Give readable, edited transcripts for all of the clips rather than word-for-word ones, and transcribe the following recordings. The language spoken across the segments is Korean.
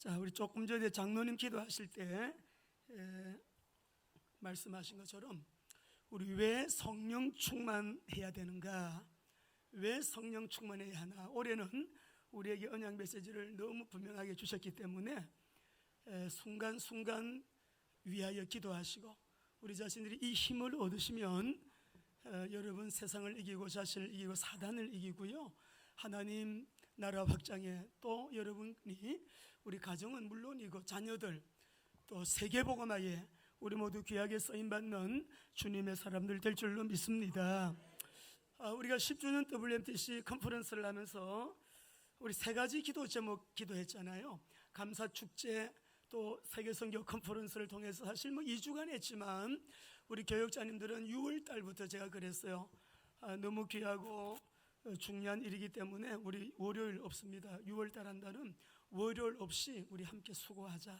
자, 우리 조금 전에 장로님 기도하실 때 말씀하신 것처럼 우리 왜 성령 충만해야 되는가, 왜 성령 충만해야 하나. 올해는 우리에게 언약 메시지를 너무 분명하게 주셨기 때문에 순간순간 위하여 기도하시고 우리 자신들이 이 힘을 얻으시면 여러분 세상을 이기고 자신을 이기고 사단을 이기고요, 하나님 나라 확장에 또 여러분이 우리 가정은 물론이고 자녀들 또 세계복음화에 우리 모두 귀하게 쓰임받는 주님의 사람들 될 줄로 믿습니다. 우리가 10주년 WMTC 컨퍼런스를 하면서 우리 세 가지 기도 제목 기도했잖아요. 감사축제, 또 세계선교 컨퍼런스를 통해서 사실 2주간 했지만 우리 교역자님들은 6월 달부터 제가 그랬어요. 너무 귀하고 중요한 일이기 때문에 우리 월요일 없습니다. 6월 달 한다는 월요일 없이 우리 함께 수고하자,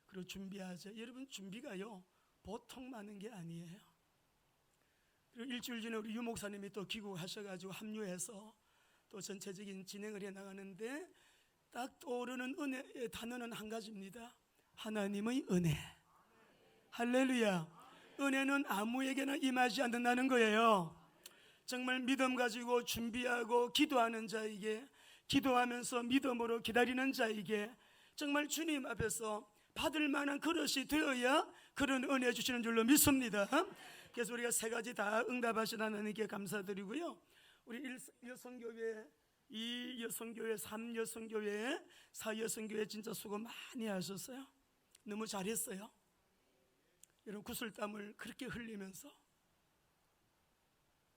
그리고 준비하자. 여러분, 준비가요 보통 많은 게 아니에요. 그리고 일주일 전에 우리 유 목사님이 또 귀국하셔가지고 합류해서 또 전체적인 진행을 해나가는데 딱 떠오르는 은혜의 단어는 한 가지입니다. 하나님의 은혜. 할렐루야. 은혜는 아무에게나 임하지 않는다는 거예요. 정말 믿음 가지고 준비하고 기도하는 자에게, 기도하면서 믿음으로 기다리는 자에게 정말 주님 앞에서 받을 만한 그릇이 되어야 그런 은혜 주시는 줄로 믿습니다. 그래서 우리가 세 가지 다 응답하신 하나님께 감사드리고요, 우리 1여성교회, 2여성교회, 3여성교회, 4여성교회 진짜 수고 많이 하셨어요. 너무 잘했어요. 여러분, 구슬땀을 그렇게 흘리면서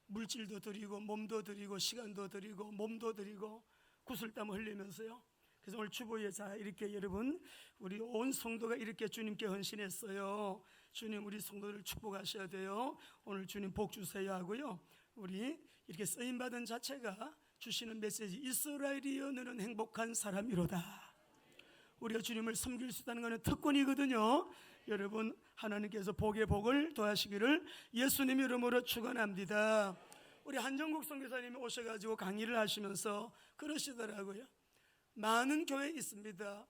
물질도 드리고 몸도 드리고 시간도 드리고 몸도 드리고 구슬땀을 흘리면서요. 그래서 오늘 주보에 자 이렇게 여러분, 우리 온 성도가 이렇게 주님께 헌신했어요. 주님, 우리 성도를 축복하셔야 돼요. 오늘 주님 복 주세요 하고요, 우리 이렇게 쓰임받은 자체가 주시는 메시지, 이스라엘이여 너는 행복한 사람이로다. 우리가 주님을 섬길 수 있다는 것은 특권이거든요. 여러분, 하나님께서 복의 복을 더하시기를 예수님 이름으로 축원합니다. 우리 한정국 선교사님이 오셔가지고 강의를 하시면서 그러시더라고요. 많은 교회 있습니다.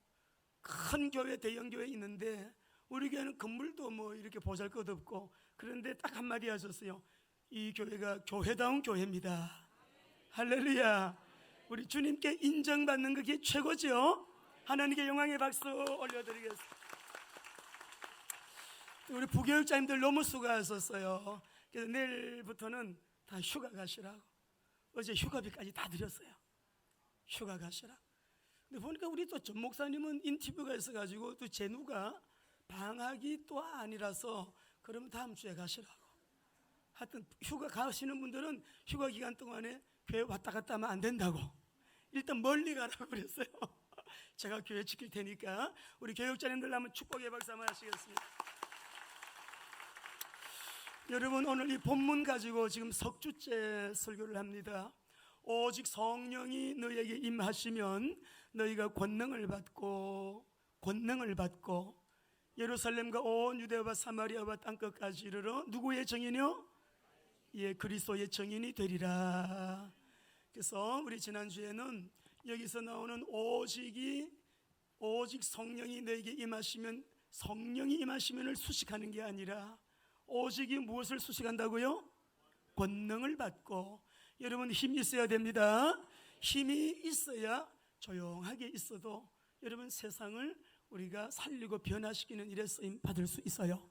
큰 교회, 대형 교회 있는데 우리 교회는 건물도 이렇게 보잘것없고, 그런데 딱 한마디 하셨어요. 이 교회가 교회다운 교회입니다. 할렐루야. 우리 주님께 인정받는 그게 최고죠. 하나님께 영광의 박수 올려드리겠습니다. 우리 부교육자님들 너무 수고하셨어요. 그래서 내일부터는 다 휴가 가시라고, 어제 휴가비까지 다 드렸어요. 휴가 가시라. 근데 보니까 우리 또 전 목사님은 인터뷰가 있어가지고 또 제누가 방학이 또 아니라서 그러면 다음 주에 가시라고. 하여튼 휴가 가시는 분들은 휴가 기간 동안에 교회 왔다 갔다 하면 안 된다고, 일단 멀리 가라고 그랬어요. 제가 교회 지킬 테니까 우리 교육자님들 한번 축복의 박수 한번 하시겠습니다. 여러분, 오늘 이 본문 가지고 지금 석주째 설교를 합니다. 오직 성령이 너희에게 임하시면 너희가 권능을 받고 예루살렘과 온 유대와 사마리아와 땅끝까지 이르러 누구의 증인이요? 예, 그리스도의 증인이 되리라. 그래서 우리 지난주에는 여기서 나오는 오직 성령이 너에게 임하시면, 성령이 임하시면을 수식하는 게 아니라 오직이 무엇을 수식한다고요? 권능을 받고. 여러분, 힘이 있어야 됩니다. 힘이 있어야 조용하게 있어도 여러분 세상을 우리가 살리고 변화시키는 일에 쓰임 받을 수 있어요.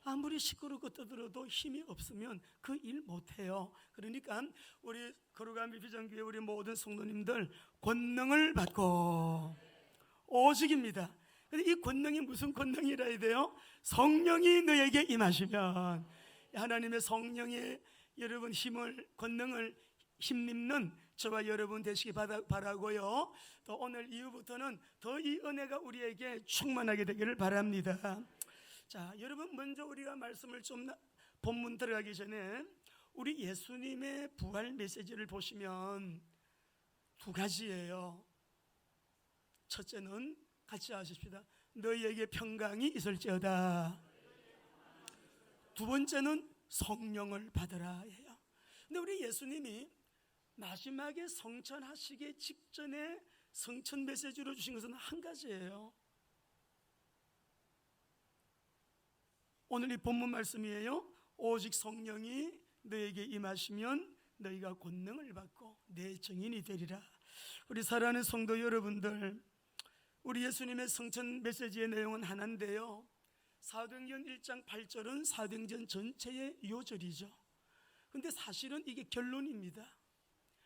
아무리 시끄럽고 떠들어도 힘이 없으면 그 일 못해요. 그러니까 우리 거룩한 비전교회 우리 모든 성도님들 권능을 받고, 오직입니다. 근데 이 권능이 무슨 권능이라 해야 돼요? 성령이 너에게 임하시면, 하나님의 성령의 여러분 힘을, 권능을 힘입는 저와 여러분 되시기 바라고요. 또 오늘 이후부터는 더 이 은혜가 우리에게 충만하게 되기를 바랍니다. 자, 여러분, 먼저 우리가 말씀을 좀 본문 들어가기 전에 우리 예수님의 부활 메시지를 보시면 두 가지예요. 첫째는 같이 하십시다. 너희에게 평강이 있을지어다. 두 번째는 성령을 받으라 해요. 근데 우리 예수님이 마지막에 성천하시기 직전에 성천 메시지로 주신 것은 한 가지예요. 오늘 이 본문 말씀이에요. 오직 성령이 너에게 임하시면 너희가 권능을 받고 내 증인이 되리라. 우리 사랑하는 성도 여러분들, 우리 예수님의 성천 메시지의 내용은 하나인데요, 사도행전 1장 8절은 사도행전 전체의 요절이죠. 근데 사실은 이게 결론입니다.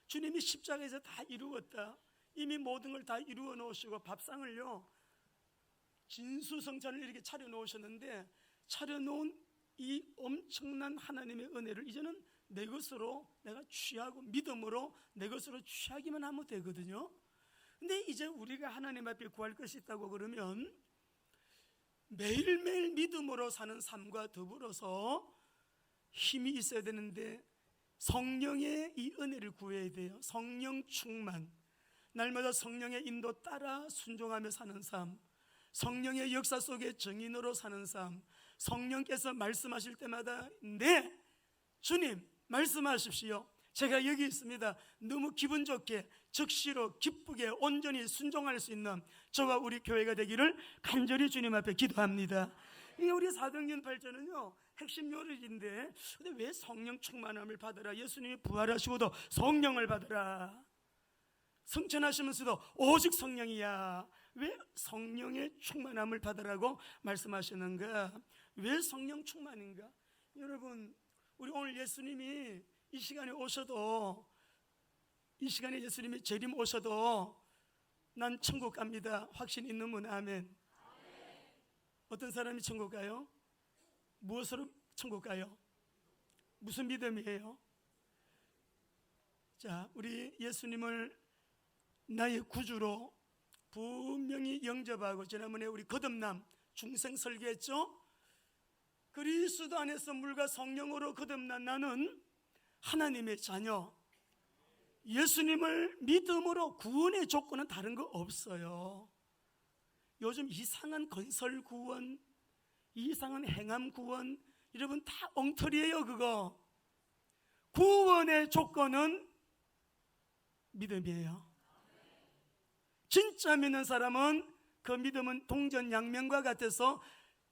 주님이 십자가에서 다 이루었다, 이미 모든 걸 다 이루어 놓으시고 밥상을요, 진수성찬을 이렇게 차려 놓으셨는데, 차려놓은 이 엄청난 하나님의 은혜를 이제는 내 것으로 내가 취하고 믿음으로 내 것으로 취하기만 하면 되거든요. 근데 이제 우리가 하나님 앞에 구할 것이 있다고 그러면 매일매일 믿음으로 사는 삶과 더불어서 힘이 있어야 되는데, 성령의 이 은혜를 구해야 돼요. 성령 충만, 날마다 성령의 인도 따라 순종하며 사는 삶, 성령의 역사 속에 증인으로 사는 삶, 성령께서 말씀하실 때마다 네 주님 말씀하십시오, 제가 여기 있습니다, 너무 기분 좋게 즉시로 기쁘게 온전히 순종할 수 있는 저와 우리 교회가 되기를 간절히 주님 앞에 기도합니다. 이 우리 사도행전 8절은요 핵심 요절인데, 근데 왜 성령 충만함을 받으라, 예수님이 부활하시고도 성령을 받으라, 성천하시면서도 오직 성령이야, 왜 성령의 충만함을 받으라고 말씀하시는가? 왜 성령 충만인가? 여러분, 우리 오늘 예수님이 이 시간에 오셔도, 이 시간에 예수님이 재림 오셔도 난 천국 갑니다 확신 있는 분 아멘. 어떤 사람이 천국 가요? 무엇으로 천국 가요? 무슨 믿음이에요? 자, 우리 예수님을 나의 구주로 분명히 영접하고, 지난번에 우리 거듭남 중생 설계했죠? 그리스도 안에서 물과 성령으로 거듭난 나는 하나님의 자녀, 예수님을 믿음으로 구원의 조건은 다른 거 없어요. 요즘 이상한 건설 구원, 이상한 행함 구원, 여러분 다 엉터리예요. 그거 구원의 조건은 믿음이에요. 진짜 믿는 사람은 그 믿음은 동전양면과 같아서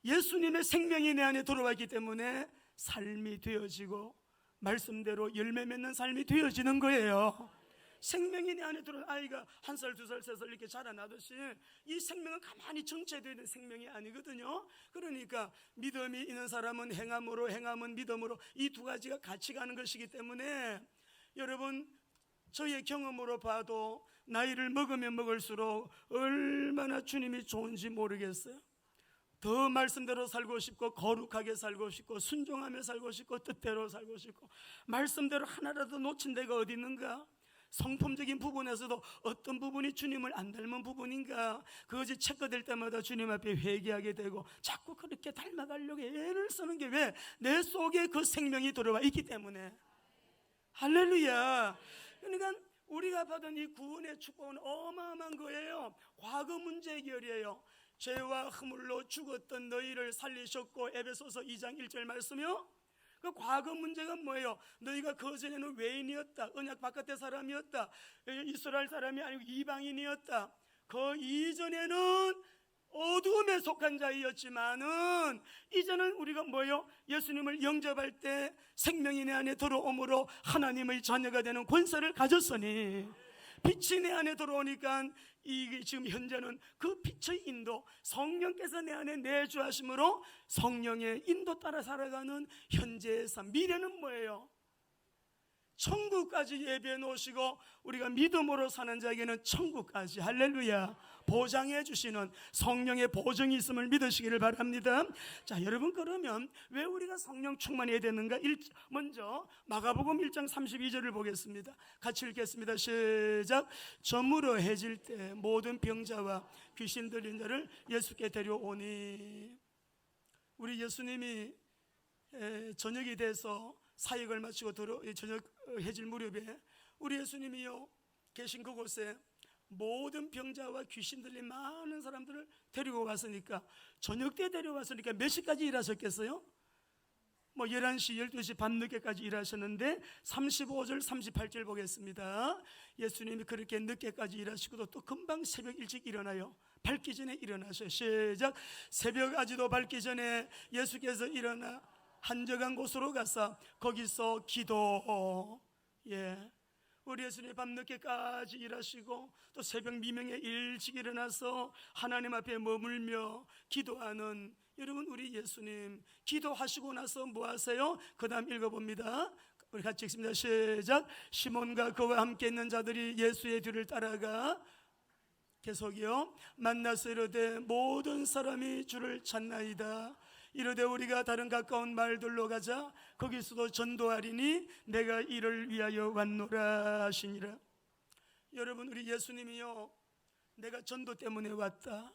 예수님의 생명이 내 안에 들어왔기 때문에 삶이 되어지고 말씀대로 열매 맺는 삶이 되어지는 거예요. 생명이 내 안에 들어온 아이가 1살, 2살, 3살 이렇게 자라나듯이 이 생명은 가만히 정체되어 있는 생명이 아니거든요. 그러니까 믿음이 있는 사람은 행함으로, 행함은 믿음으로, 이 두 가지가 같이 가는 것이기 때문에 여러분, 저의 경험으로 봐도 나이를 먹으면 먹을수록 얼마나 주님이 좋은지 모르겠어요. 더 말씀대로 살고 싶고, 거룩하게 살고 싶고, 순종하며 살고 싶고, 뜻대로 살고 싶고, 말씀대로 하나라도 놓친 데가 어디 있는가? 성품적인 부분에서도 어떤 부분이 주님을 안 닮은 부분인가, 그것이 체크될 때마다 주님 앞에 회개하게 되고 자꾸 그렇게 닮아가려고 애를 쓰는 게 왜? 내 속에 그 생명이 들어와 있기 때문에. 할렐루야. 그러니까 우리가 받은 이 구원의 축복은 어마어마한 거예요. 과거 문제 해결이에요. 죄와 허물로 죽었던 너희를 살리셨고, 에베소서 2장 1절 말씀이요, 그 과거 문제가 뭐예요? 너희가 그전에는 외인이었다, 언약 바깥의 사람이었다, 이스라엘 사람이 아니고 이방인이었다, 그 이전에는 어두움에 속한 자이었지만은 이제는 우리가 뭐예요? 예수님을 영접할 때 생명이 내 안에 들어옴으로 하나님의 자녀가 되는 권세를 가졌으니, 빛이 내 안에 들어오니까 이게 지금 현재는 그 빛의 인도, 성령께서 내 안에 내주하심으로 성령의 인도 따라 살아가는 현재의 삶. 미래는 뭐예요? 천국까지 예배해 놓으시고 우리가 믿음으로 사는 자에게는 천국까지, 할렐루야, 보장해 주시는 성령의 보증이 있음을 믿으시기를 바랍니다. 자, 여러분, 그러면 왜 우리가 성령 충만해야 되는가? 먼저 마가복음 1장 32절을 보겠습니다. 같이 읽겠습니다. 시작. 저물어 해질 때 모든 병자와 귀신 들린 자를 예수께 데려오니. 우리 예수님이 저녁이 돼서 사역을 마치고 저녁 해질 무렵에 우리 예수님이요 계신 그곳에 모든 병자와 귀신 들린 많은 사람들을 데리고 갔으니까, 저녁 때 데려왔으니까 몇 시까지 일하셨겠어요? 뭐 11시, 12시 밤늦게까지 일하셨는데 35절, 38절 보겠습니다. 예수님이 그렇게 늦게까지 일하시고도 또 금방 새벽 일찍 일어나요. 밝기 전에 일어나셔요. 시작. 새벽 아지도 밝기 전에 예수께서 일어나 한적한 곳으로 가서 거기서 기도. 우리 예수님 밤늦게까지 일하시고 또 새벽 미명에 일찍 일어나서 하나님 앞에 머물며 기도하는 여러분, 우리 예수님 기도하시고 나서 뭐 하세요? 그 다음 읽어봅니다. 우리 같이 읽습니다. 시작. 시몬과 그와 함께 있는 자들이 예수의 뒤를 따라가 계속이요 만나서 이르되 모든 사람이 주를 찾나이다. 이르되 우리가 다른 가까운 마을들로 가자. 거기서도 전도하리니 내가 이를 위하여 왔노라 하시니라. 여러분, 우리 예수님이요 내가 전도 때문에 왔다.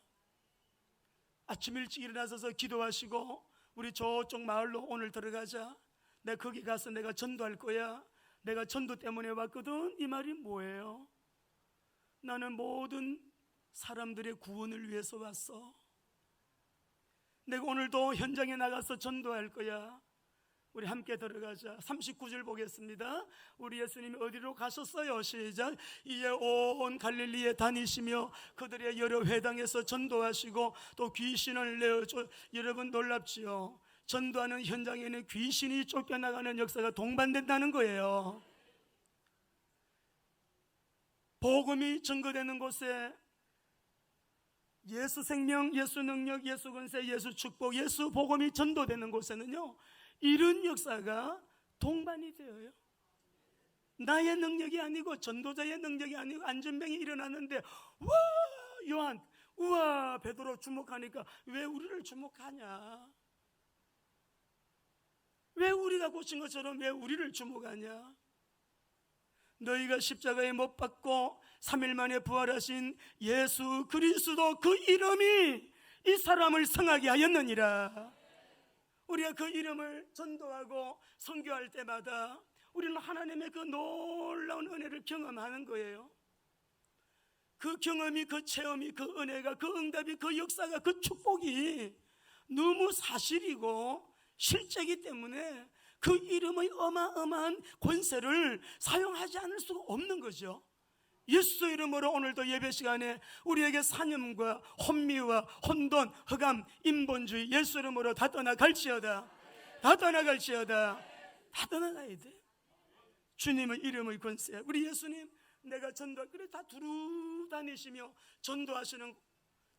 아침 일찍 일어나서 기도하시고 우리 저쪽 마을로 오늘 들어가자. 내가 거기 가서 내가 전도할 거야. 내가 전도 때문에 왔거든. 이 말이 뭐예요? 나는 모든 사람들의 구원을 위해서 왔어. 내가 오늘도 현장에 나가서 전도할 거야. 우리 함께 들어가자. 39절 보겠습니다. 우리 예수님이 어디로 가셨어요? 시작. 이에 온 갈릴리에 다니시며 그들의 여러 회당에서 전도하시고 또 귀신을 내어줘. 여러분 놀랍지요? 전도하는 현장에는 귀신이 쫓겨나가는 역사가 동반된다는 거예요. 복음이 증거되는 곳에 예수 생명, 예수 능력, 예수 권세, 예수 축복, 예수 복음이 전도되는 곳에는요 이런 역사가 동반이 되어요. 나의 능력이 아니고 전도자의 능력이 아니고 안전병이 일어났는데 와 요한, 우와 베드로 주목하니까 왜 우리를 주목하냐? 왜 우리가 고친 것처럼 왜 우리를 주목하냐? 너희가 십자가에 못 박고 3일 만에 부활하신 예수 그리스도 그 이름이 이 사람을 성하게 하였느니라. 우리가 그 이름을 전도하고 선교할 때마다 우리는 하나님의 그 놀라운 은혜를 경험하는 거예요. 그 경험이, 그 체험이, 그 은혜가, 그 응답이, 그 역사가, 그 축복이 너무 사실이고 실제이기 때문에 그 이름의 어마어마한 권세를 사용하지 않을 수가 없는 거죠. 예수 이름으로 오늘도 예배 시간에 우리에게 사념과 혼미와 혼돈, 흑암, 인본주의 예수 이름으로 다 떠나갈지어다. 다 떠나갈지어다. 다 떠나가야 돼. 주님의 이름의 권세. 우리 예수님 내가 전도 그래 다 두루 다니시며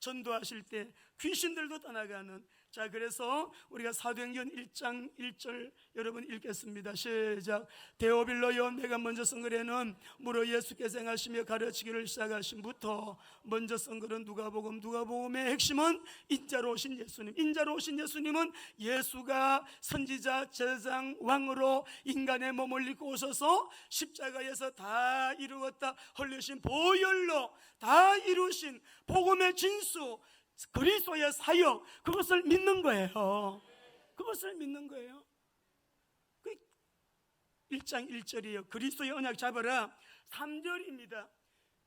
전도하실 때 귀신들도 떠나가는. 자, 그래서 우리가 사도행전 1장 1절 여러분 읽겠습니다. 시작. 데오빌로여 내가 먼저 쓴 글에는 무려 예수께서 행하시며 가르치기를 시작하신부터 먼저 쓴 글은 누가복음, 누가복음의 핵심은 인자로 오신 예수님. 인자로 오신 예수님은 예수가 선지자, 제사장, 왕으로 인간의 몸을 입고 오셔서 십자가에서 다 이루었다 흘리신 보혈로 다 이루신 복음의 진수, 그리스도의 사역, 그것을 믿는 거예요. 그것을 믿는 거예요. 1장 1절이에요. 그리스도의 언약 잡아라. 3절입니다.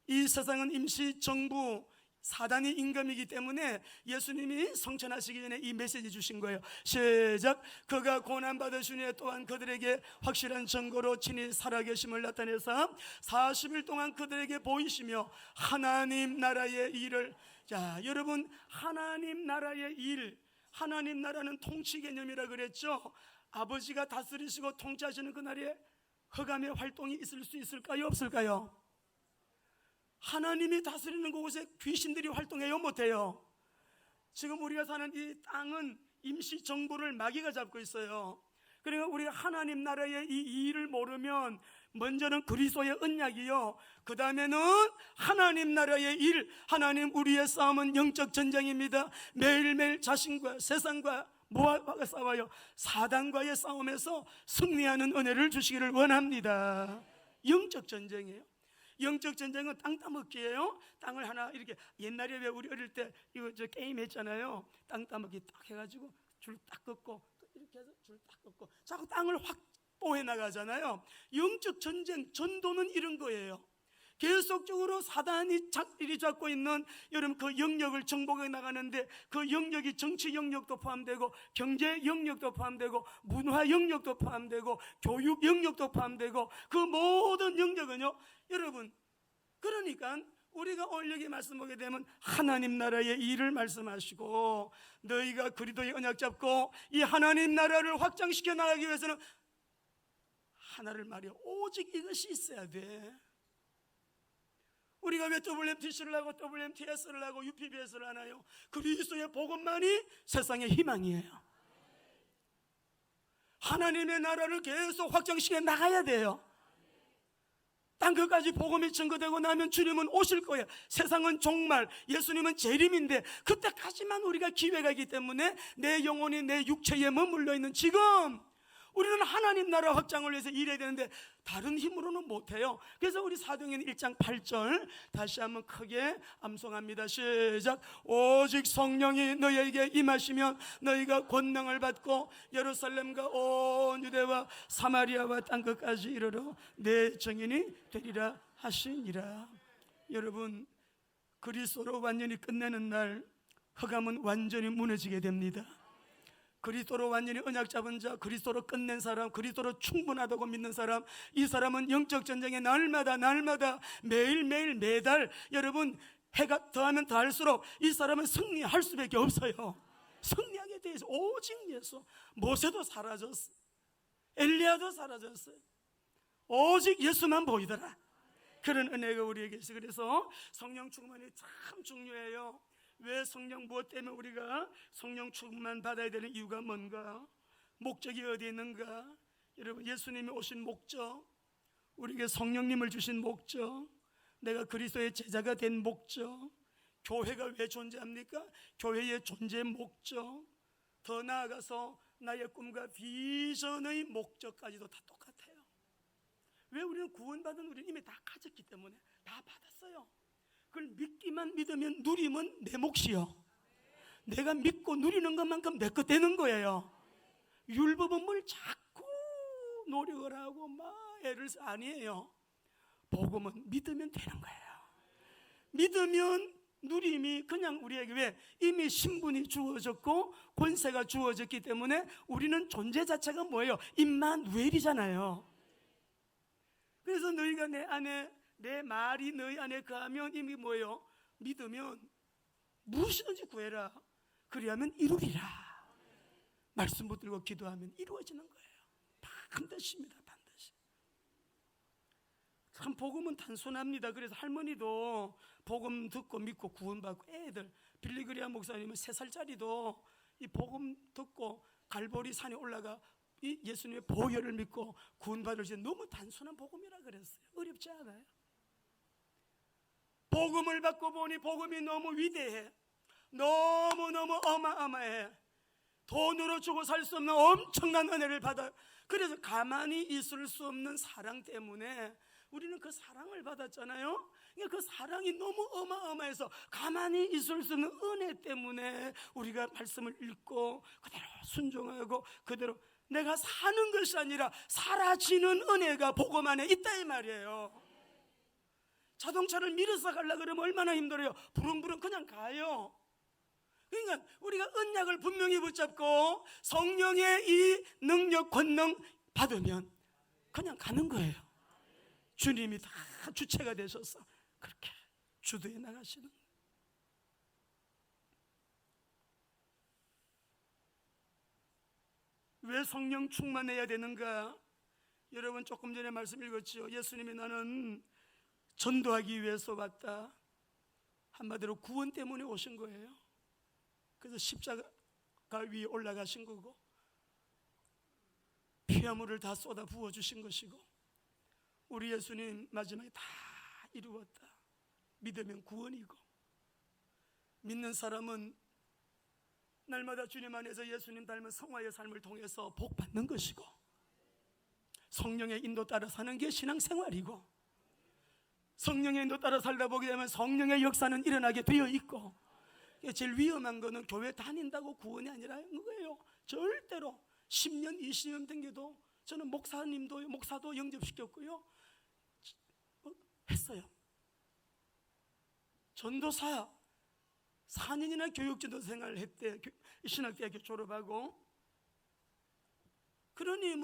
이 세상은 임시 정부 사단이 임금이기 때문에 예수님이 성천하시기 전에 이 메시지 주신 거예요. 시작. 그가 고난받으시니 또한 그들에게 확실한 증거로 친히 살아계심을 나타내사 40일 동안 그들에게 보이시며 하나님 나라의 일을. 자, 여러분 하나님 나라의 일, 하나님 나라는 통치 개념이라 그랬죠. 아버지가 다스리시고 통치하시는 그날에 흑암의 활동이 있을 수 있을까요? 없을까요? 하나님이 다스리는 곳에 귀신들이 활동해요? 못해요? 지금 우리가 사는 이 땅은 임시 정부를 마귀가 잡고 있어요. 그러니까 우리가 하나님 나라의 이 일을 모르면 먼저는 그리스도의 언약이요, 그 다음에는 하나님 나라의 일, 하나님 우리의 싸움은 영적 전쟁입니다. 매일매일 자신과 세상과 뭐가 싸워요? 사단과의 싸움에서 승리하는 은혜를 주시기를 원합니다. 영적 전쟁이에요. 영적 전쟁은 땅 따먹기예요. 땅을 하나 이렇게, 옛날에 왜 우리 어릴 때 이거 저 게임 했잖아요. 땅 따먹기 딱 해가지고 줄 딱 긋고 또 이렇게 해서 줄 딱 긋고 자꾸 땅을 확보해 나가잖아요. 영적 전쟁, 전도는 이런 거예요. 계속적으로 사단이 자리를 잡고 있는 여러분 그 영역을 정복해 나가는데, 그 영역이 정치 영역도 포함되고 경제 영역도 포함되고 문화 영역도 포함되고 교육 영역도 포함되고 그 모든 영역은요 여러분, 그러니까 우리가 오늘 여기 말씀 보게 되면 하나님 나라의 일을 말씀하시고, 너희가 그리스도의 언약 잡고 이 하나님 나라를 확장시켜 나가기 위해서는 하나를 말이야, 오직 이것이 있어야 돼. 우리가 왜 WMTC를 하고 WMTS를 하고 UPBS를 하나요? 그리스도의 복음만이 세상의 희망이에요. 하나님의 나라를 계속 확장시켜 나가야 돼요. 땅 끝까지 복음이 증거되고 나면 주님은 오실 거예요. 세상은 종말, 예수님은 재림인데 그때까지만 우리가 기회가 있기 때문에 내 영혼이 내 육체에 머물러 있는 지금 우리는 하나님 나라 확장을 위해서 일해야 되는데 다른 힘으로는 못해요. 그래서 우리 사도행전 1장 8절 다시 한번 크게 암송합니다. 시작. 오직 성령이 너희에게 임하시면 너희가 권능을 받고 예루살렘과 온 유대와 사마리아와 땅끝까지 이르러 내 증인이 되리라 하시니라. 여러분, 그리스도로 완전히 끝내는 날 흑암은 완전히 무너지게 됩니다. 그리스도로 완전히 언약 잡은 자, 그리스도로 끝낸 사람, 그리스도로 충분하다고 믿는 사람, 이 사람은 영적 전쟁에 날마다 매일매일 매달 여러분 해가 더하면 더할수록 이 사람은 승리할 수밖에 없어요. 승리하게 돼 있어. 오직 예수. 모세도 사라졌어, 엘리야도 사라졌어요. 오직 예수만 보이더라. 그런 은혜가 우리에게 있어. 그래서 성령 충만이 참 중요해요. 왜 성령, 무엇 때문에 우리가 성령 충만 받아야 되는 이유가 뭔가? 목적이 어디에 있는가? 여러분, 예수님이 오신 목적, 우리에게 성령님을 주신 목적, 내가 그리스도의 제자가 된 목적, 교회가 왜 존재합니까? 교회의 존재의 목적, 더 나아가서 나의 꿈과 비전의 목적까지도 다 똑같아요. 왜? 우리는 구원받은 우리는 이미 다 가졌기 때문에 다 받았어요. 그걸 믿기만 믿으면 누리면 내 몫이요. 내가 믿고 누리는 것만큼 내 것 되는 거예요. 율법은 뭘 자꾸 노력을 하고 막 애를 아니에요. 복음은 믿으면 되는 거예요. 믿으면 누림이 그냥 우리에게, 왜? 이미 신분이 주어졌고 권세가 주어졌기 때문에 우리는 존재 자체가 뭐예요? 임마누엘이잖아요. 그래서 너희가 내 안에, 내 말이 너희 안에 거하면 이미 뭐예요? 믿으면 무엇이든지 구해라. 그리하면 이루리라. 말씀 붙들고 기도하면 이루어지는 거예요. 반드시입니다. 반드시. 참 복음은 단순합니다. 그래서 할머니도 복음 듣고 믿고 구원받고, 애들 빌리그리아 목사님은 3살짜리도 이 복음 듣고 갈보리 산에 올라가 이 예수님의 보혈을 믿고 구원받을 때 너무 단순한 복음이라 그랬어요. 어렵지 않아요. 복음을 받고 보니 복음이 너무 위대해. 너무너무 어마어마해. 돈으로 주고 살 수 없는 엄청난 은혜를 받아요. 그래서 가만히 있을 수 없는 사랑 때문에 우리는 그 사랑을 받았잖아요. 그 사랑이 너무 어마어마해서 가만히 있을 수 없는 은혜 때문에 우리가 말씀을 읽고 그대로 순종하고 그대로 내가 사는 것이 아니라 사라지는 은혜가 복음 안에 있다 이 말이에요. 자동차를 밀어서 가려고 그러면 얼마나 힘들어요. 부릉부릉 그냥 가요. 그러니까 우리가 언약을 분명히 붙잡고 성령의 이 능력, 권능 받으면 그냥 가는 거예요. 주님이 다 주체가 되셔서 그렇게 주도해 나가시는 거예요. 왜 성령 충만해야 되는가? 여러분, 조금 전에 말씀 읽었죠. 예수님이 나는 전도하기 위해서 왔다. 한마디로 구원 때문에 오신 거예요. 그래서 십자가 위에 올라가신 거고 피화물을 다 쏟아 부어주신 것이고, 우리 예수님 마지막에 다 이루었다. 믿으면 구원이고, 믿는 사람은 날마다 주님 안에서 예수님 닮은 성화의 삶을 통해서 복 받는 것이고, 성령의 인도 따라 사는 게 신앙생활이고, 성령의 인도 따라 살다 보게 되면 성령의 역사는 일어나게 되어 있고, 제일 위험한 거는 교회 다닌다고 구원이 아니라는 거예요. 절대로 10년 20년 된 게도 저는 목사도 영접시켰고요, 했어요. 전도사 4년이나 교육전도 생활을 했대. 신학대학교 졸업하고. 그러니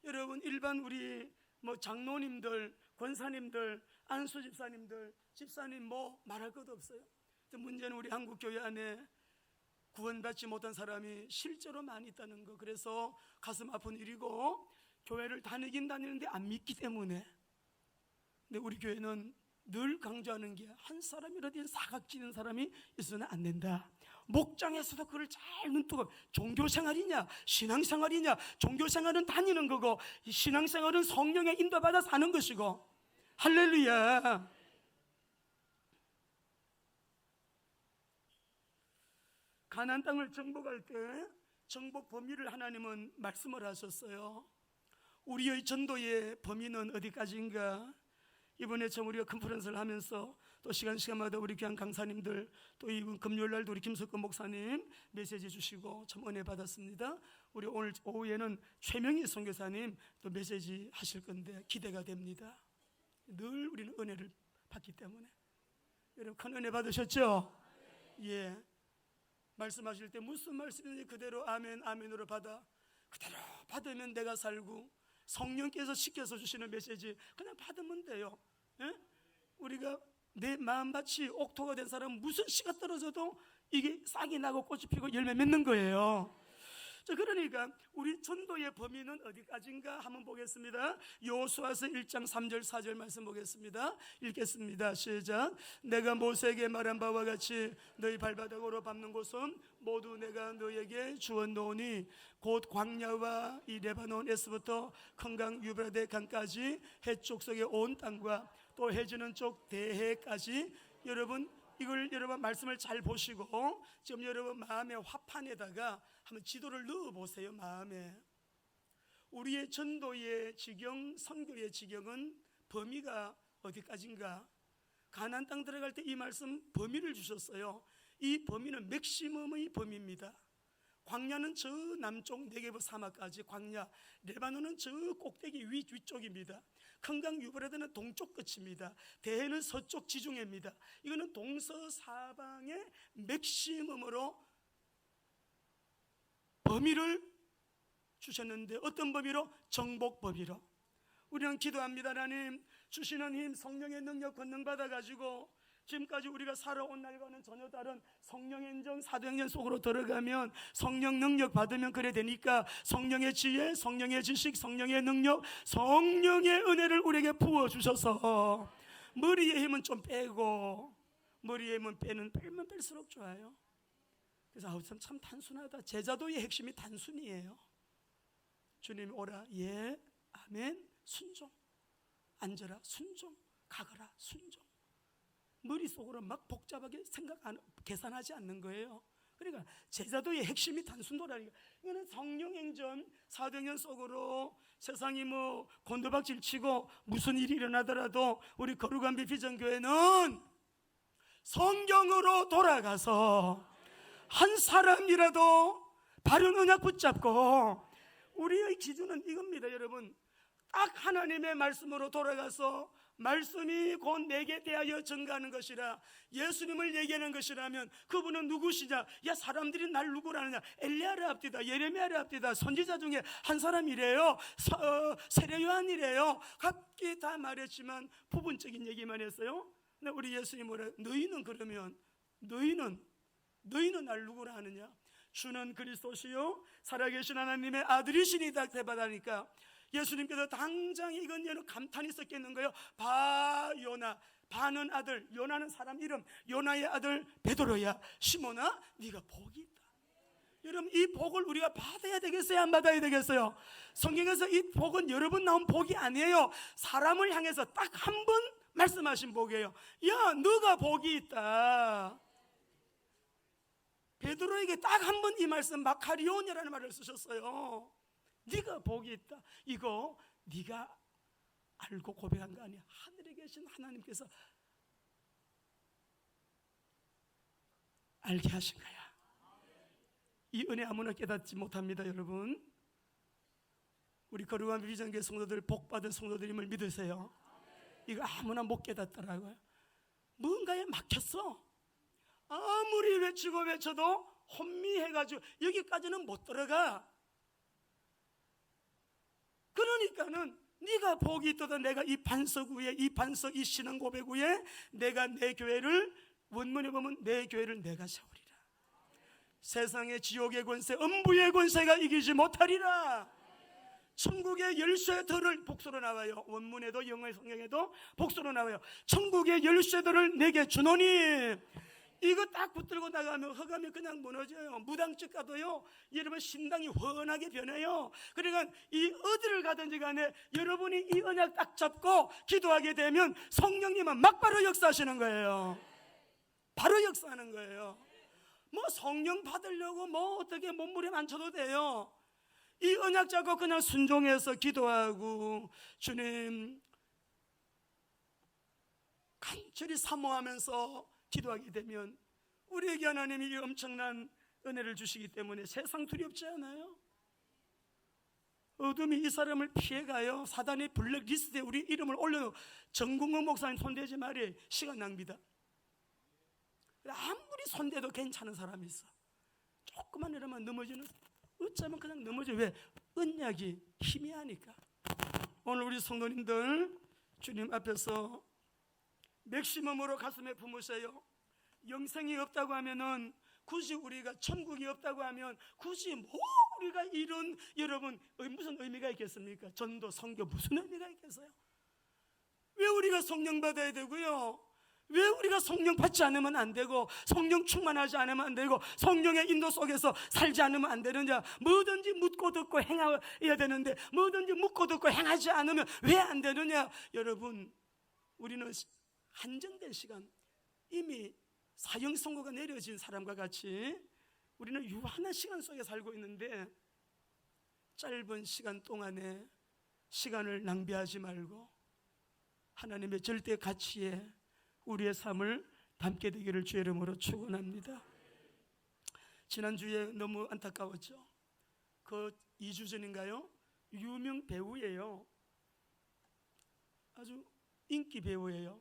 여러분 일반 우리 장로님들, 권사님들, 안수 집사님들, 집사님 말할 것도 없어요. 문제는 우리 한국 교회 안에 구원받지 못한 사람이 실제로 많이 있다는 거. 그래서 가슴 아픈 일이고, 교회를 다니는데 안 믿기 때문에. 근데 우리 교회는 늘 강조하는 게, 한 사람이라도 사각지는 사람이 있어서는 안 된다. 목장에서도 그걸 잘 눈뜨고, 종교생활이냐 신앙생활이냐. 종교생활은 다니는 거고, 신앙생활은 성령의 인도받아 사는 것이고. 할렐루야. 가나안 땅을 정복할 때 정복 범위를 하나님은 말씀을 하셨어요. 우리의 전도의 범위는 어디까지인가? 이번에 참 우리가 컨퍼런스를 하면서 또 시간마다 우리 귀한 강사님들, 또 이번 금요일날도 우리 김석근 목사님 메시지 주시고 참 은혜 받았습니다. 우리 오늘 오후에는 최명희 선교사님 또 메시지 하실 건데 기대가 됩니다. 늘 우리는 은혜를 받기 때문에. 여러분 큰 은혜 받으셨죠? 예. 말씀하실 때 무슨 말씀인지 그대로 아멘 아멘으로 그대로 받으면 내가 살고, 성령께서 시켜서 주시는 메시지 그냥 받으면 돼요. 예? 우리가 내 마음밭이 옥토가 된 사람은 무슨 씨가 떨어져도 이게 싹이 나고 꽃이 피고 열매 맺는 거예요. 그러니까 우리 전도의 범위는 어디까지인가 한번 보겠습니다. 여호수아서 1장 3절 4절 말씀 보겠습니다. 읽겠습니다. 시작. 내가 모세에게 말한 바와 같이 너희 발바닥으로 밟는 곳은 모두 내가 너에게 주었노니 곧 광야와 이 레바논에서부터 큰 강 유브라데 강까지 해쪽 속의 온 땅과 또 해지는 쪽 대해까지. 여러분 이걸 여러분 말씀을 잘 보시고 지금 여러분 마음의 화판에다가 한번 지도를 넣어 보세요. 마음에 우리의 전도의 지경, 선교의 지경은 범위가 어디까지인가? 가나안 땅 들어갈 때 이 말씀 범위를 주셨어요. 이 범위는 맥시멈의 범위입니다. 광야는 저 남쪽 네게브 사막까지 광야, 레바논은 저 꼭대기 위쪽입니다. 큰 강 유브라데는 동쪽 끝입니다. 대해는 서쪽 지중해입니다. 이거는 동서사방의 맥시멈으로 범위를 주셨는데, 어떤 범위로? 정복 범위로. 우리는 기도합니다. 하나님 주시는 힘, 성령의 능력 권능 받아가지고 지금까지 우리가 살아온 날과는 전혀 다른 성령의 인정 사도행전 속으로 들어가면 성령 능력 받으면 그래 되니까 성령의 지혜, 성령의 지식, 성령의 능력, 성령의 은혜를 우리에게 부어주셔서 머리의 힘은 좀 빼고, 머리의 힘은 빼면 뺄수록 좋아요. 그래서 참 단순하다. 제자도의 핵심이 단순이에요. 주님 오라, 예, 아멘, 순종. 앉아라, 순종. 가거라, 순종. 머릿속으로 막 복잡하게 계산하지 않는 거예요. 그러니까 제자도의 핵심이 단순도라니까. 이거는 성령행전 사도행전 속으로 세상이 곤두박질 치고 무슨 일이 일어나더라도 우리 거룩한 비전교회는 성경으로 돌아가서 한 사람이라도 바른 언약 붙잡고, 우리의 기준은 이겁니다. 여러분 딱 하나님의 말씀으로 돌아가서 말씀이 곧 내게 대하여 증가하는 것이라 예수님을 얘기하는 것이라면 그분은 누구시냐? 야, 사람들이 날 누구라느냐? 엘리야를 합디다, 예레미야를 합디다, 선지자 중에 한 사람이래요, 세례 요한이래요. 각기 다 말했지만 부분적인 얘기만 했어요. 근데 우리 예수님 뭐래? 너희는 그러면 너희는 날 누구라 하느냐? 주는 그리스도시요 살아계신 하나님의 아들이시니다 대받으니까 예수님께서 당장 이건 얘는 감탄이 섞였는 거예요. 바요나, 바는 아들, 요나는 사람 이름, 요나의 아들 베드로야. 시몬아, 네가 복이 있다. 여러분 이 복을 우리가 받아야 되겠어요? 안 받아야 되겠어요? 성경에서 이 복은 여러 번 나온 복이 아니에요. 사람을 향해서 딱 한 번 말씀하신 복이에요. 야, 너가 복이 있다. 베드로에게 딱 한 번 이 말씀, 마카리온이라는 말을 쓰셨어요. 네가 복이 있다. 이거 네가 알고 고백한 거 아니야. 하늘에 계신 하나님께서 알게 하신 거야. 이 은혜 아무나 깨닫지 못합니다. 여러분 우리 거룩한 비전교회 성도들, 복받은 성도들임을 믿으세요. 이거 아무나 못 깨닫더라고요. 뭔가에 막혔어. 아무리 외치고 외쳐도 혼미해가지고 여기까지는 못 들어가. 그러니까는 네가 복이 있도다. 내가 이 반석 위에, 이 반석, 이 신앙 고백 위에 내가 내 교회를, 원문에 보면 내 교회를 내가 세우리라. 세상의 지옥의 권세, 음부의 권세가 이기지 못하리라. 천국의 열쇠들을, 복수로 나와요. 원문에도 영어 성경에도 복수로 나와요. 천국의 열쇠들을 내게 주노니. 이거 딱 붙들고 나가면 허감이 그냥 무너져요. 무당집 가도요, 여러분 신당이 훤하게 변해요. 그러니까 이 어디를 가든지 간에 여러분이 이 언약 딱 잡고 기도하게 되면 성령님은 막바로 역사하시는 거예요. 바로 역사하는 거예요. 뭐 성령 받으려고 뭐 어떻게 몸부림 안 쳐도 돼요. 이 언약 잡고 그냥 순종해서 기도하고 주님 간절히 사모하면서 기도하게 되면 우리에게 하나님이 이 엄청난 은혜를 주시기 때문에 세상 두렵지 않아요. 어둠이 이 사람을 피해가요. 사단의 블랙리스트에 우리 이름을 올려요. 정궁호 목사님 손대지 말이, 시간 낭비다. 아무리 손대도 괜찮은 사람이 있어. 조금만 이러면 넘어지는, 어쩌면 그냥 넘어져. 왜? 언약이 희미하니까. 오늘 우리 성도님들 주님 앞에서 맥시멈으로 가슴에 품으세요. 영생이 없다고 하면은, 굳이 우리가 천국이 없다고 하면 굳이 뭐 우리가 이런, 여러분 무슨 의미가 있겠습니까? 전도, 선교 무슨 의미가 있겠어요? 왜 우리가 성령 받아야 되고요? 왜 우리가 성령 받지 않으면 안 되고, 성령 충만하지 않으면 안 되고, 성령의 인도 속에서 살지 않으면 안 되느냐? 뭐든지 묻고 듣고 행해야 되는데 뭐든지 묻고 듣고 행하지 않으면 왜 안 되느냐? 여러분, 우리는 한정된 시간, 이미 사형 선고가 내려진 사람과 같이 우리는 유한한 시간 속에 살고 있는데, 짧은 시간 동안에 시간을 낭비하지 말고 하나님의 절대 가치에 우리의 삶을 담게 되기를 주의 이름으로 축원합니다. 지난주에 너무 안타까웠죠. 그 2주 전인가요? 유명 배우예요. 아주 인기 배우예요.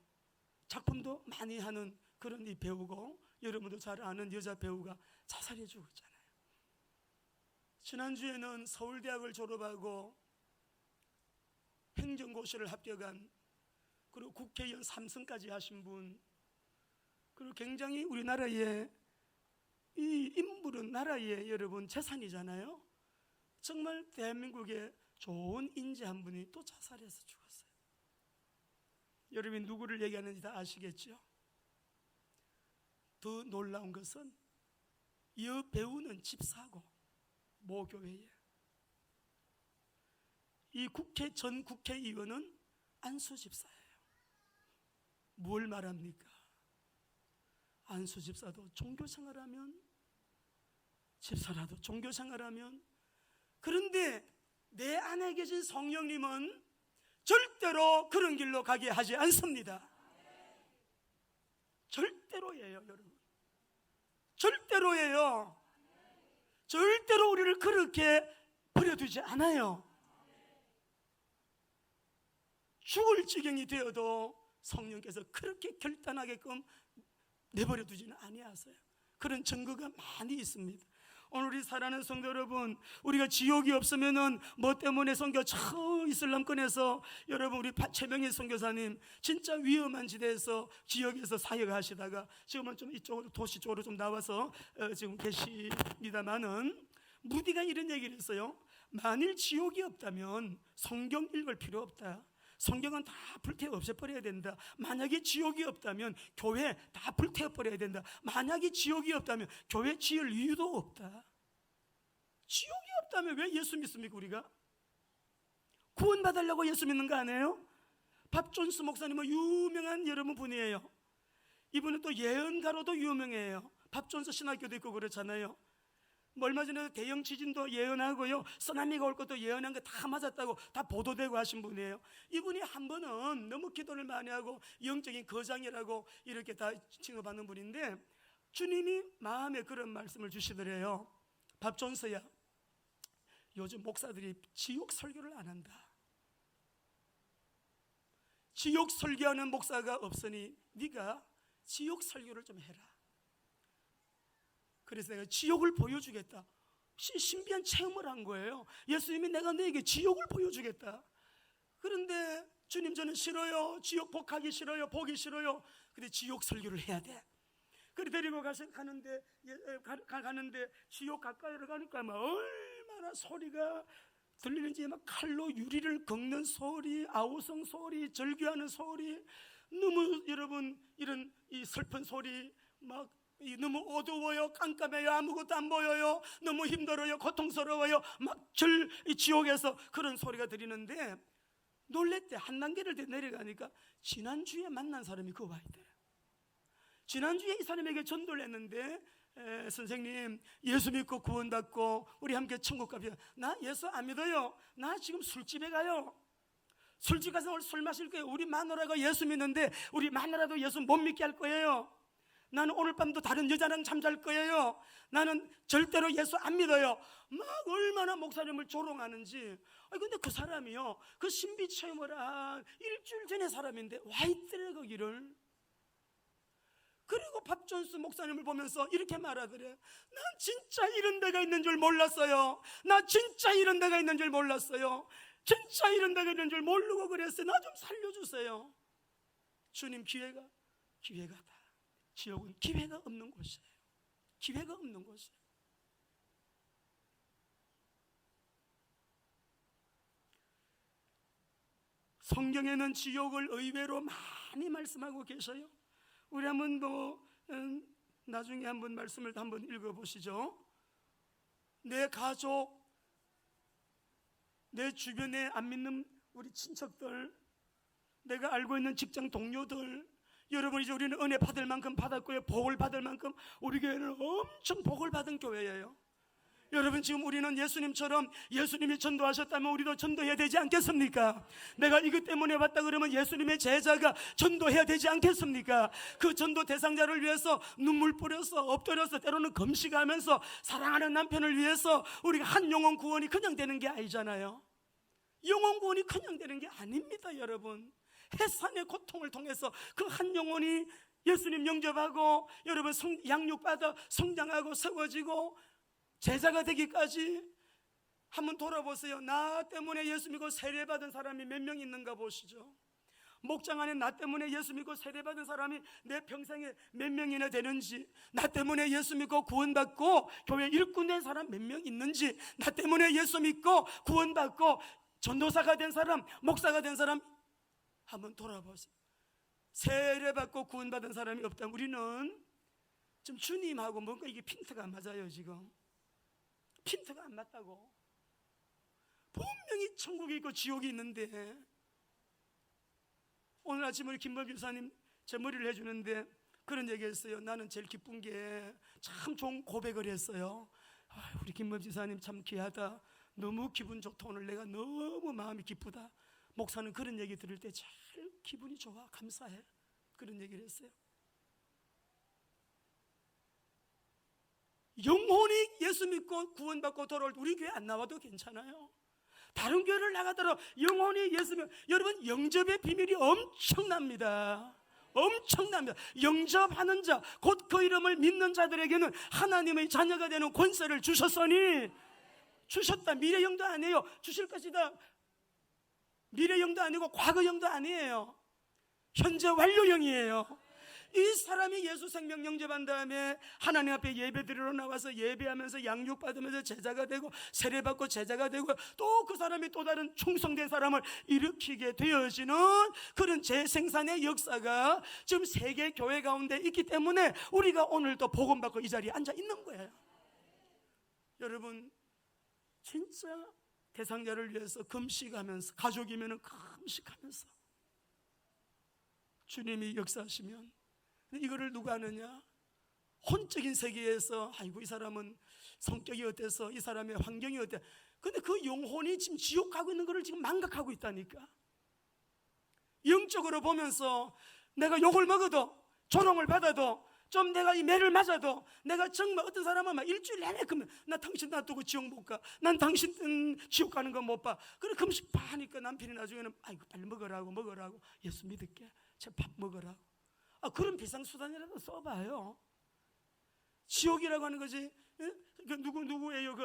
작품도 많이 하는 그런 이 배우고, 여러분도 잘 아는 여자 배우가 자살해 죽었잖아요. 지난주에는 서울대학을 졸업하고 행정고시를 합격한, 그리고 국회의원 3선까지 하신 분, 그리고 굉장히 우리나라의 이 인물은 나라의 여러분 재산이잖아요. 정말 대한민국의 좋은 인재 한 분이 또 자살해서 죽었어요. 여러분이 누구를 얘기하는지 다 아시겠죠? 더 놀라운 것은 이 배우는 집사고 모 교회에, 이 전 국회의원은 안수 집사예요. 뭘 말합니까? 안수 집사도 종교생활하면, 집사라도 종교생활하면, 그런데 내 안에 계신 성령님은 절대로 그런 길로 가게 하지 않습니다. 절대로예요, 여러분. 절대로예요. 절대로 우리를 그렇게 버려두지 않아요. 죽을 지경이 되어도 성령께서 그렇게 결단하게끔 내버려 두지는 아니하세요. 그런 증거가 많이 있습니다. 오늘 우리 사랑하는 성도 여러분, 우리가 지옥이 없으면은 뭐 때문에 선교 저 이슬람권에서, 여러분 우리 최명희 선교사님 진짜 위험한 지대에서 지역에서 사역하시다가 지금은 좀 이쪽으로, 도시 쪽으로 좀 나와서 지금 계십니다만은, 무디가 이런 얘기를 했어요. 만일 지옥이 없다면 성경 읽을 필요 없다. 성경은 다 불태워 없애버려야 된다. 만약에 지옥이 없다면 교회 다 불태워버려야 된다. 만약에 지옥이 없다면 교회 지을 이유도 없다. 지옥이 없다면 왜 예수 믿습니까? 우리가 구원받으려고 예수 믿는 거 아니에요? 밥 존스 목사님은 유명한 여러분 분이에요. 이분은 또 예언가로도 유명해요. 밥 존스 신학교도 있고 그렇잖아요. 뭐 얼마 전에 대형 지진도 예언하고요, 쓰나미가 올 것도 예언한 거 다 맞았다고 다 보도되고 하신 분이에요. 이분이 한 번은 너무 기도를 많이 하고 영적인 거장이라고 이렇게 다 칭호받는 분인데, 주님이 마음에 그런 말씀을 주시더래요. 밥존서야, 요즘 목사들이 지옥 설교를 안 한다. 지옥 설교하는 목사가 없으니 네가 지옥 설교를 좀 해라. 그래서 내가 지옥을 보여주겠다. 신비한 체험을 한 거예요. 예수님이 내가 너에게 지옥을 보여주겠다. 그런데 주님, 저는 싫어요. 지옥 복하기 싫어요. 보기 싫어요. 근데 지옥 설교를 해야 돼. 그래 데리고 가는데 지옥 가까이로 가니까 막 얼마나 소리가 들리는지, 막 칼로 유리를 긁는 소리, 아우성 소리, 절규하는 소리, 너무 여러분 이런 이 슬픈 소리, 막 너무 어두워요. 깜깜해요. 아무것도 안 보여요. 너무 힘들어요. 고통스러워요. 막 지옥에서 그런 소리가 들리는데 놀랬대. 한 단계를 더 내려가니까 지난주에 만난 사람이 그거 와 있더래요. 지난주에 이 사람에게 전도를 했는데, 선생님, 예수 믿고 구원받고 우리 함께 천국 갑시다. 나 예수 안 믿어요. 나 지금 술집에 가요. 술집 가서 오늘 술 마실 거예요. 우리 마누라가 예수 믿는데 우리 마누라도 예수 못 믿게 할 거예요. 나는 오늘 밤도 다른 여자랑 잠잘 거예요. 나는 절대로 예수 안 믿어요. 막 얼마나 목사님을 조롱하는지. 근데 그 사람이요, 그 신비 체험을 한 일주일 전에 사람인데 와 있더래 거기를. 그리고 밥존스 목사님을 보면서 이렇게 말하더래. 난 진짜 이런 데가 있는 줄 몰랐어요. 나 진짜 이런 데가 있는 줄 몰랐어요. 진짜 이런 데가 있는 줄 모르고 그랬어요. 나 좀 살려주세요. 주님, 기회가 다. 지옥은 기회가 없는 곳이에요. 기회가 없는 곳이에요. 성경에는 지옥을 의외로 많이 말씀하고 계셔요. 우리 한번 나중에 한번 말씀을 한번 읽어보시죠. 내 가족, 내 주변에 안 믿는 우리 친척들, 내가 알고 있는 직장 동료들, 여러분, 이제 우리는 은혜 받을 만큼 받았고요. 복을 받을 만큼 우리 교회는 엄청 복을 받은 교회예요. 여러분, 지금 우리는 예수님처럼 예수님이 전도하셨다면 우리도 전도해야 되지 않겠습니까? 내가 이것 때문에 왔다 그러면 예수님의 제자가 전도해야 되지 않겠습니까? 그 전도 대상자를 위해서 눈물 뿌려서 엎드려서 때로는 금식하면서 사랑하는 남편을 위해서 우리가 한 영혼 구원이 그냥 되는 게 아니잖아요. 영혼 구원이 그냥 되는 게 아닙니다. 여러분, 해산의 고통을 통해서 그 한 영혼이 예수님 영접하고 여러분 양육받아 성장하고 세워지고 제자가 되기까지 한번 돌아보세요. 나 때문에 예수 믿고 세례받은 사람이 몇 명 있는가 보시죠. 목장 안에 나 때문에 예수 믿고 세례받은 사람이 내 평생에 몇 명이나 되는지, 나 때문에 예수 믿고 구원받고 교회 일꾼 된 사람 몇 명 있는지, 나 때문에 예수 믿고 구원받고 전도사가 된 사람, 목사가 된 사람 한번 돌아보세요. 세례받고 구원받은 사람이 없다면 우리는 좀 주님하고 뭔가 이게 핀트가 안 맞아요. 지금 핀트가 안 맞다고. 분명히 천국이 있고 지옥이 있는데, 오늘 아침 우리 김범 교사님 제 머리를 해주는데 그런 얘기했어요. 나는 제일 기쁜 게 참 좋은 고백을 했어요. 우리 김범 지사님 참 귀하다. 너무 기분 좋다. 오늘 내가 너무 마음이 기쁘다. 목사는 그런 얘기 들을 때 제일 기분이 좋아. 감사해. 그런 얘기를 했어요. 영혼이 예수 믿고 구원받고 돌아올 때 우리 교회 안 나와도 괜찮아요. 다른 교회를 나가더라도 영혼이 예수 믿고, 여러분, 영접의 비밀이 엄청납니다. 엄청납니다. 영접하는 자, 곧 그 이름을 믿는 자들에게는 하나님의 자녀가 되는 권세를 주셨으니, 주셨다. 미래형도 아니에요. 주실 것이다. 미래형도 아니고 과거형도 아니에요. 현재 완료형이에요. 이 사람이 예수 생명 영접한 다음에 하나님 앞에 예배드리러 나와서 예배하면서 양육받으면서 제자가 되고 세례받고 제자가 되고 또 그 사람이 또 다른 충성된 사람을 일으키게 되어지는 그런 재생산의 역사가 지금 세계 교회 가운데 있기 때문에 우리가 오늘도 복음받고 이 자리에 앉아 있는 거예요. 여러분, 진짜 대상자를 위해서 금식하면서, 가족이면 금식하면서 주님이 역사하시면, 이거를 누가 하느냐? 혼적인 세계에서 아이고 이 사람은 성격이 어때서, 이 사람의 환경이 어때. 근데 그 영혼이 지금 지옥 가고 있는 것을 지금 망각하고 있다니까. 영적으로 보면서 내가 욕을 먹어도, 조롱을 받아도, 좀 내가 이 매를 맞아도, 내가 정말 어떤 사람은 막 일주일 내내 그러면 나 당신 놔두고 지옥 못 가, 난 당신 지옥 가는 거 못 봐. 그래 금식 파니까 남편이 나중에는 아이고 빨리 먹으라고 예수 믿을게, 저 밥 먹으라고. 그런 비상수단이라도 써봐요. 지옥이라고 하는 것이, 누구예요?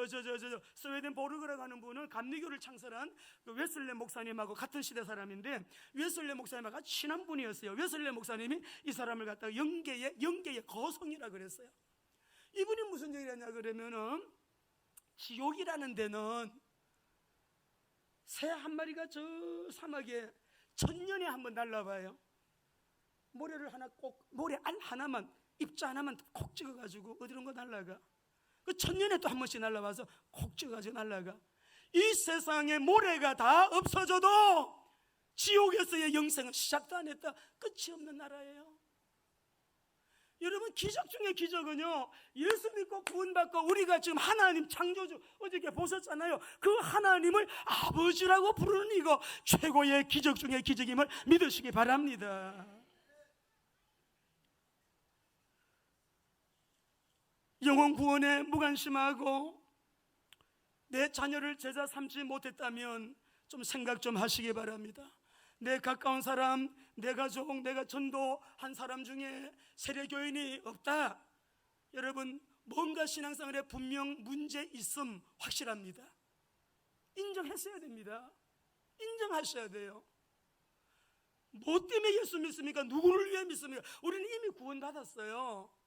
스웨덴 보르그라고 하는 분은 감리교를 창설한 웨슬레 목사님하고 같은 시대 사람인데, 웨슬레 목사님하고 친한 분이었어요. 웨슬레 목사님이 이 사람을 갖다가 영계의 거성이라 그랬어요. 이분이 무슨 얘기를 했냐 그러면은, 지옥이라는 데는 새 한 마리가 저 사막에 1000년에 한번 날라봐요. 모래알 하나만, 입자 하나만 콕 찍어가지고 어디론가 날라가. 그 1000년에 또 한 번씩 날라와서 콕 찍어가지고 날라가. 이 세상에 모래가 다 없어져도 지옥에서의 영생은 시작도 안 했다. 끝이 없는 나라예요. 여러분, 기적 중에 기적은요, 예수 믿고 구원받고 우리가 지금 하나님 창조주 어저께 보셨잖아요. 그 하나님을 아버지라고 부르는 이거 최고의 기적 중에 기적임을 믿으시기 바랍니다. 영혼 구원에 무관심하고 내 자녀를 제자 삼지 못했다면 좀 생각 좀 하시기 바랍니다. 내 가까운 사람, 내 가족, 내가 전도한 사람 중에 세례교인이 없다. 여러분, 뭔가 신앙생활에 분명 문제 있음 확실합니다. 인정했어야 됩니다. 인정하셔야 돼요. 뭐 때문에 예수 믿습니까? 누구를 위해 믿습니까? 우리는 이미 구원받았어요.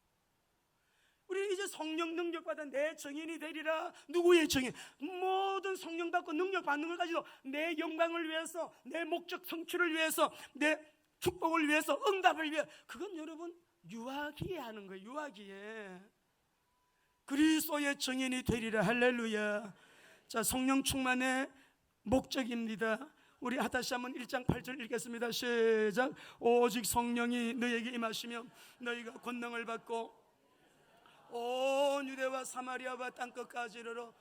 우리는 이제 성령 능력 받아 내 정인이 되리라. 누구의 정인? 모든 성령 받고 능력 받는 것까지도 내 영광을 위해서, 내 목적 성취를 위해서, 내 축복을 위해서, 응답을 위해. 그건 여러분 유아기에 하는 거예요. 유아기에. 그리스도의 정인이 되리라. 할렐루야. 자, 성령 충만의 목적입니다. 우리 다시 한번 1장 8절 읽겠습니다. 시작. 오직 성령이 너에게 임하시면 너희가 권능을 받고 온 유대와 사마리아와 땅끝까지 이르러.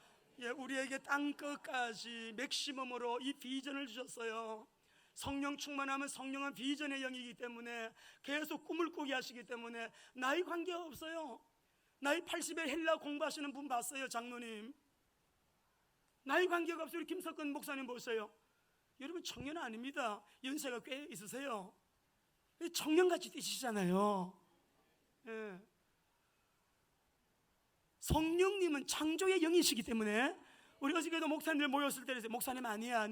우리에게 땅끝까지 맥시멈으로 이 비전을 주셨어요. 성령 충만하면 성령은 비전의 영이기 때문에 계속 꿈을 꾸게 하시기 때문에 나이 관계가 없어요. 나이 80에 헬라 공부하시는 분 봤어요. 장로님 나이 관계가 없어요. 우리 김석근 목사님 보세요. 여러분 청년 아닙니다. 연세가 꽤 있으세요. 청년같이 뛰시잖아요. 예. 성령님은 창조의 영이시기 때문에 우리 어저께도 목사님들 모였을 때 목사님 아니야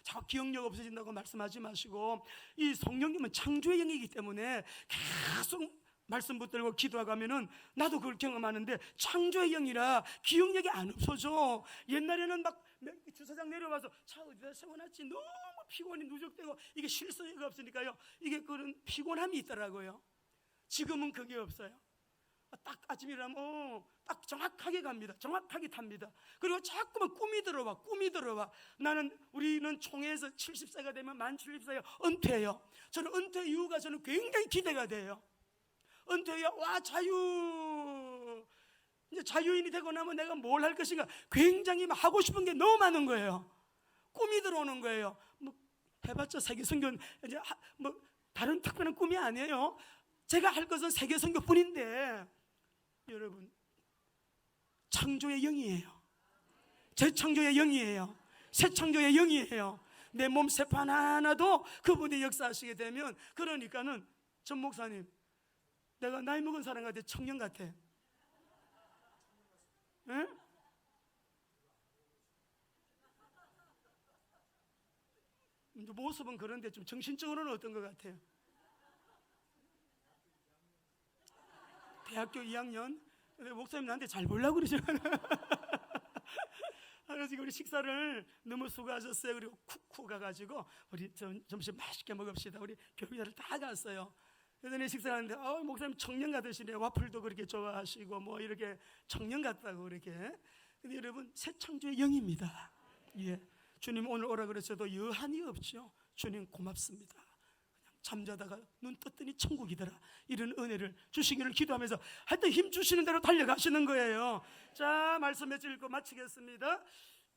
자꾸 기억력 없어진다고 말씀하지 마시고, 이 성령님은 창조의 영이기 때문에 계속 말씀 붙들고 기도하고 하면은 나도 그걸 경험하는데 창조의 영이라 기억력이 안 없어져. 옛날에는 막 주차장 내려와서 차 어디다 세워놨지 너무 피곤이 누적되고 이게 쉴 수가 없으니까요, 이게 그런 피곤함이 있더라고요. 지금은 그게 없어요. 딱 아침이라면 딱 정확하게 갑니다. 정확하게 탑니다. 그리고 자꾸만 꿈이 들어와. 우리는 총회에서 70세가 되면 만 70세가 은퇴해요. 저는 은퇴 이후가 저는 굉장히 기대가 돼요. 은퇴 이후 와 자유, 이제 자유인이 되고 나면 내가 뭘 할 것인가 굉장히 하고 싶은 게 너무 많은 거예요. 꿈이 들어오는 거예요. 뭐 해봤자 세계 선교, 이제 뭐 다른 특별한 꿈이 아니에요. 제가 할 것은 세계 선교뿐인데, 여러분 창조의 영이에요. 재창조의 영이에요. 새 창조의 영이에요. 내 몸 세판 하나도 그분이 역사하시게 되면, 그러니까는 전 목사님 내가 나이 먹은 사람 같아. 청년 같아. 에? 모습은 그런데 좀 정신적으로는 어떤 것 같아요? 대학교 2학년? 목사님 나한테 잘 보려고 그러시잖아요. 그래서 우리 식사를 너무 수고하셨어요. 그리고 쿡쿡 가가지고 우리 점심 맛있게 먹읍시다. 우리 교육자를 다 갔어요. 그래서 식사를 하는데 목사님 청년 같으시네요. 와플도 그렇게 좋아하시고 뭐 이렇게 청년 같다고 그렇게. 근데 여러분 새 창조의 영입니다. 예, 주님 오늘 오라 그랬어도 여한이 없죠. 주님 고맙습니다. 잠자다가 눈 떴더니 천국이더라. 이런 은혜를 주시기를 기도하면서 하여튼 힘 주시는 대로 달려가시는 거예요. 자, 말씀 몇 절 읽고 마치겠습니다.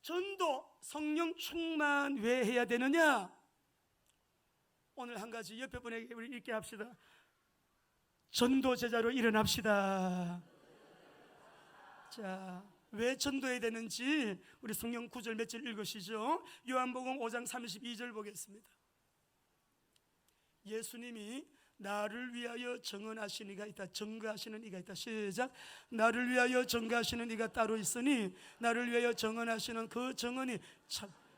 전도 성령 충만 왜 해야 되느냐? 오늘 한 가지 옆에 분에게 우리 읽게 합시다. 전도 제자로 일어납시다. 자, 왜 전도해야 되는지 우리 성경 구절 몇 절 읽으시죠. 요한복음 5장 32절 보겠습니다. 예수님이 나를 위하여 정언하시는 이가 있다. 증거하시는 이가 있다. 시작. 나를 위하여 증거하시는 이가 따로 있으니 나를 위하여 정언하시는 그 정언이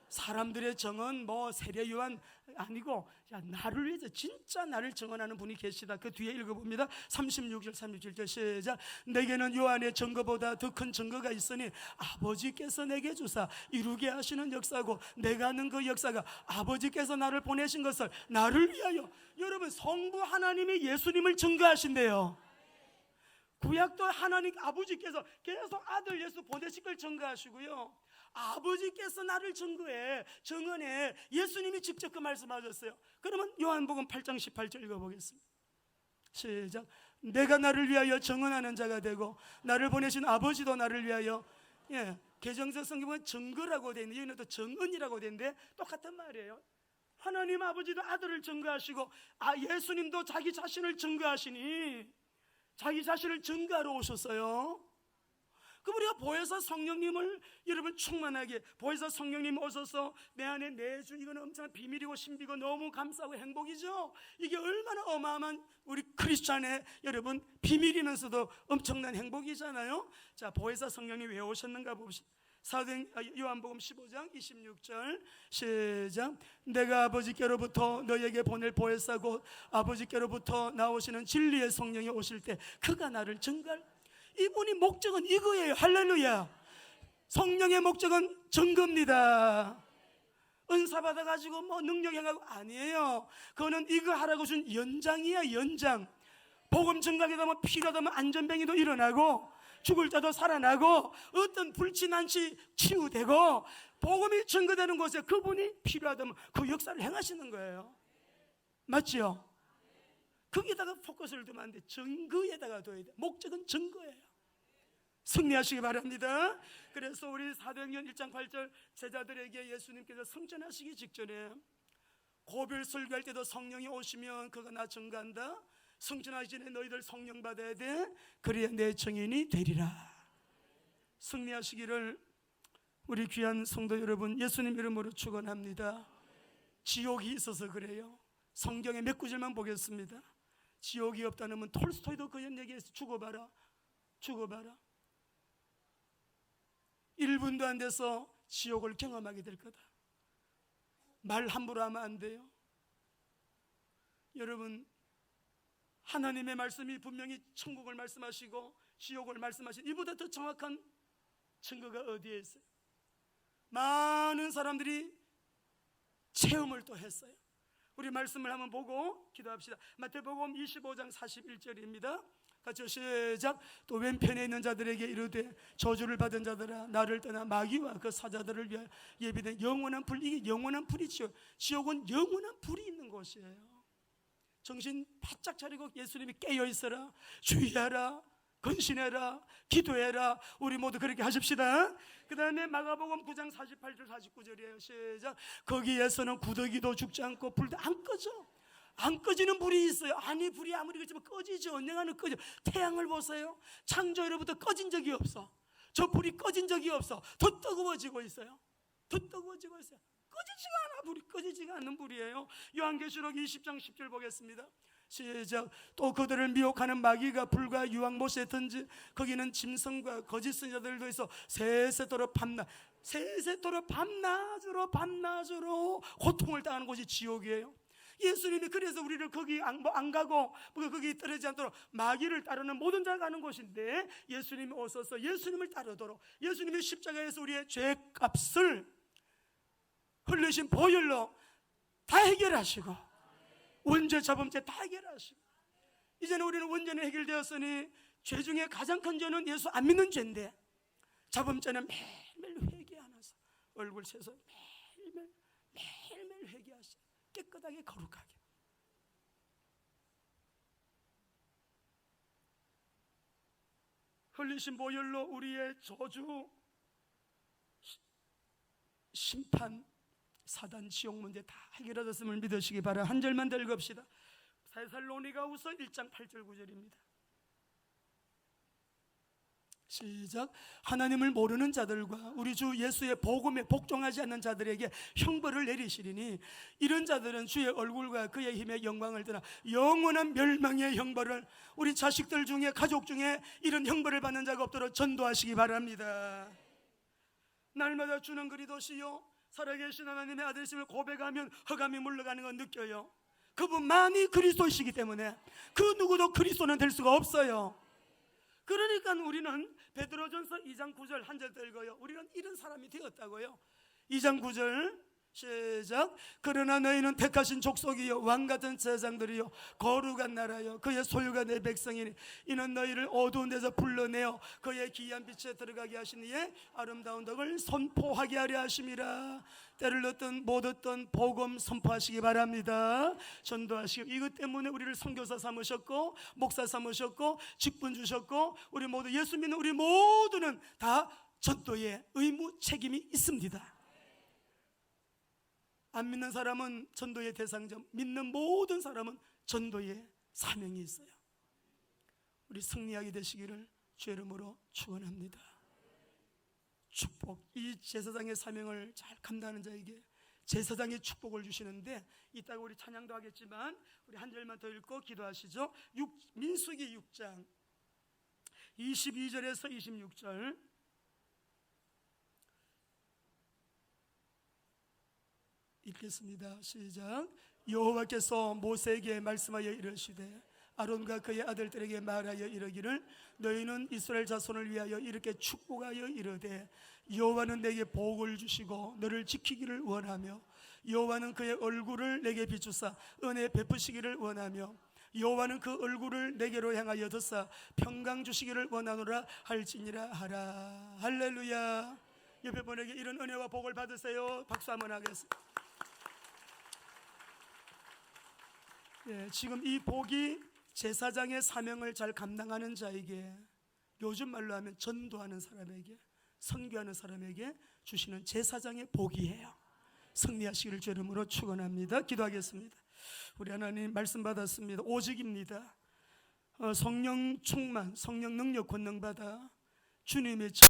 사람들의 정언 뭐 세례 요한 아니고 나를 위해서 진짜 나를 정언하는 분이 계시다. 그 뒤에 읽어봅니다. 36절 37절 시작. 내게는 요한의 증거보다 더 큰 증거가 있으니 아버지께서 내게 주사 이루게 하시는 역사고 내가 하는 그 역사가 아버지께서 나를 보내신 것을 나를 위하여. 여러분, 성부 하나님이 예수님을 증거하신대요. 구약도 하나님 아버지께서 계속 아들 예수 보내실 걸 증거하시고요, 아버지께서 나를 정언해. 예수님이 직접 그 말씀하셨어요. 그러면 요한복음 8장 18절 읽어보겠습니다. 시작. 내가 나를 위하여 정언하는 자가 되고 나를 보내신 아버지도 나를 위하여. 개정서 성경은 증거라고 되어 있는데 여기는 또 정언이라고 되어 있는데 똑같은 말이에요. 하나님 아버지도 아들을 증거하시고 예수님도 자기 자신을 증거하시니 자기 자신을 증거하러 오셨어요. 그 우리가 보혜사 성령님을 여러분 충만하게, 보혜사 성령님 오셔서 내 안에 내주, 이거는 엄청난 비밀이고 신비고 너무 감사하고 행복이죠. 이게 얼마나 어마어마한 우리 크리스찬의 여러분 비밀이면서도 엄청난 행복이잖아요. 자, 보혜사 성령님 왜 오셨는가 봅시다. 요한복음 15장 26절 시작. 내가 아버지께로부터 너에게 보낼 보혜사 곧 아버지께로부터 나오시는 진리의 성령이 오실 때 그가 나를 증거할. 이분이 목적은 이거예요. 할렐루야. 성령의 목적은 증거입니다. 은사 받아가지고 뭐 능력 행하고 아니에요. 그거는 이거 하라고 준 연장이야, 연장. 복음 증가하게 되면 필요하다면 안전병이도 일어나고 죽을 자도 살아나고 어떤 불친한시 치유되고 복음이 증거되는 곳에 그분이 필요하다면 그 역사를 행하시는 거예요. 맞죠? 거기다가 포커스를 두면 안 돼. 증거에다가 둬야 돼. 목적은 증거예요. 승리하시기 바랍니다. 그래서 우리 사도행전 1장 8절 제자들에게 예수님께서 승천하시기 직전에 고별 설교할 때도 성령이 오시면 그가 나 증거한다. 승천하기 전에 너희들 성령 받아야 돼. 그래야 내 증인이 되리라. 승리하시기를 우리 귀한 성도 여러분 예수님 이름으로 축원합니다. 지옥이 있어서 그래요. 성경의 몇 구절만 보겠습니다. 지옥이 없다면 톨스토이도 그 얘기해서 죽어봐라. 1분도 안 돼서 지옥을 경험하게 될 거다. 말 함부로 하면 안 돼요. 여러분, 하나님의 말씀이 분명히 천국을 말씀하시고 지옥을 말씀하시고 이보다 더 정확한 증거가 어디에 있어요? 많은 사람들이 체험을 또 했어요. 우리 말씀을 한번 보고 기도합시다. 마태복음 25장 41절입니다. 같이 시작. 또 왼편에 있는 자들에게 이르되 저주를 받은 자들아 나를 떠나 마귀와 그 사자들을 위하여 예비된 영원한 불. 이게 영원한 불이죠. 지옥은 영원한 불이 있는 곳이에요. 정신 바짝 차리고 예수님이 깨어있어라, 주의하라, 근신해라, 기도해라. 우리 모두 그렇게 하십시다. 그 다음에 마가복음 9장 48절 49절이에요. 시작. 거기에서는 구더기도 죽지 않고 불도 안 꺼져. 안 꺼지는 불이 있어요. 아니, 불이 아무리 그렇지만 꺼지죠. 언젠가는 꺼져. 태양을 보세요. 창조로부터 꺼진 적이 없어. 저 불이 꺼진 적이 없어. 더 뜨거워지고 있어요. 꺼지지가 않아. 불이 꺼지지가 않는 불이에요. 요한계시록 20장 10절 보겠습니다. 시작. 또 그들을 미혹하는 마귀가 불과 유황못에 던지 거기는 짐승과 거짓 선지자들도 있어 세세토록 밤낮으로 고통을 당하는 곳이 지옥이에요. 예수님이 그래서 우리를 거기 안 가고 거기 떨어지지 않도록 마귀를 따르는 모든 자가 가는 곳인데 예수님이 오셔서 예수님을 따르도록 예수님이 십자가에서 우리의 죄값을 흘리신 보혈로 다 해결하시고 원죄 자범죄 다 해결하시고 이제는 우리는 원죄는 해결되었으니 죄 중에 가장 큰 죄는 예수 안 믿는 죄인데 자범죄는 매일매일 회개하면서 얼굴 세서 매일매일 회개하시고 깨끗하게 거룩하게 흘리신 보혈로 우리의 저주 심판 사단 지옥 문제 다 해결하셨음을 믿으시기 바라. 한 절만 더 읽읍시다. 데살로니가후서 1장 8절 9절입니다. 시작. 하나님을 모르는 자들과 우리 주 예수의 복음에 복종하지 않는 자들에게 형벌을 내리시리니 이런 자들은 주의 얼굴과 그의 힘의 영광을 떠나 영원한 멸망의 형벌을, 우리 자식들 중에, 가족 중에 이런 형벌을 받는 자가 없도록 전도하시기 바랍니다. 날마다 주는 그리도시요 살아계신 하나님의 아들이심을 고백하면 흑암이 물러가는 걸 느껴요. 그분만이 그리스도이시기 때문에 그 누구도 그리스도는 될 수가 없어요. 그러니까 우리는 베드로전서 2장 9절 한 절 더 읽어요. 우리는 이런 사람이 되었다고요. 2장 9절 시작. 그러나 너희는 택하신 족속이요 왕같은 제사장들이요 거룩한 나라요 그의 소유가 내 백성이니 이는 너희를 어두운 데서 불러내어 그의 기이한 빛에 들어가게 하신 이의 아름다운 덕을 선포하게 하려 하심이라. 때를 얻든 못 얻든 복음 선포하시기 바랍니다. 전도하시고, 이것 때문에 우리를 선교사 삼으셨고 목사 삼으셨고 직분 주셨고, 우리 모두 예수 믿는 우리 모두는 다 전도의 의무 책임이 있습니다. 안 믿는 사람은 전도의 대상점, 믿는 모든 사람은 전도의 사명이 있어요. 우리 승리하게 되시기를 주의 이름으로 축원합니다. 축복, 이 제사장의 사명을 잘 감당하는 자에게 제사장의 축복을 주시는데, 이따가 우리 찬양도 하겠지만 우리 한 절만 더 읽고 기도하시죠. 민수기 6장 22절에서 26절 읽겠습니다. 시작. 여호와께서 모세에게 말씀하여 이르시되 아론과 그의 아들들에게 말하여 이르기를 너희는 이스라엘 자손을 위하여 이렇게 축복하여 이르되 여호와는 내게 복을 주시고 너를 지키기를 원하며 여호와는 그의 얼굴을 내게 비추사 은혜 베푸시기를 원하며 여호와는 그 얼굴을 내게로 향하여 드사 평강 주시기를 원하노라 할지니라 하라. 할렐루야. 옆에 분에게 이런 은혜와 복을 받으세요. 박수 한번 하겠습니다. 예, 지금 이 복이 제사장의 사명을 잘 감당하는 자에게, 요즘 말로 하면 전도하는 사람에게, 선교하는 사람에게 주시는 제사장의 복이에요. 승리하시기를 주 이름으로 축원합니다. 기도하겠습니다. 우리 하나님 말씀 받았습니다. 오직입니다. 성령 충만, 성령 능력 권능 받아 주님의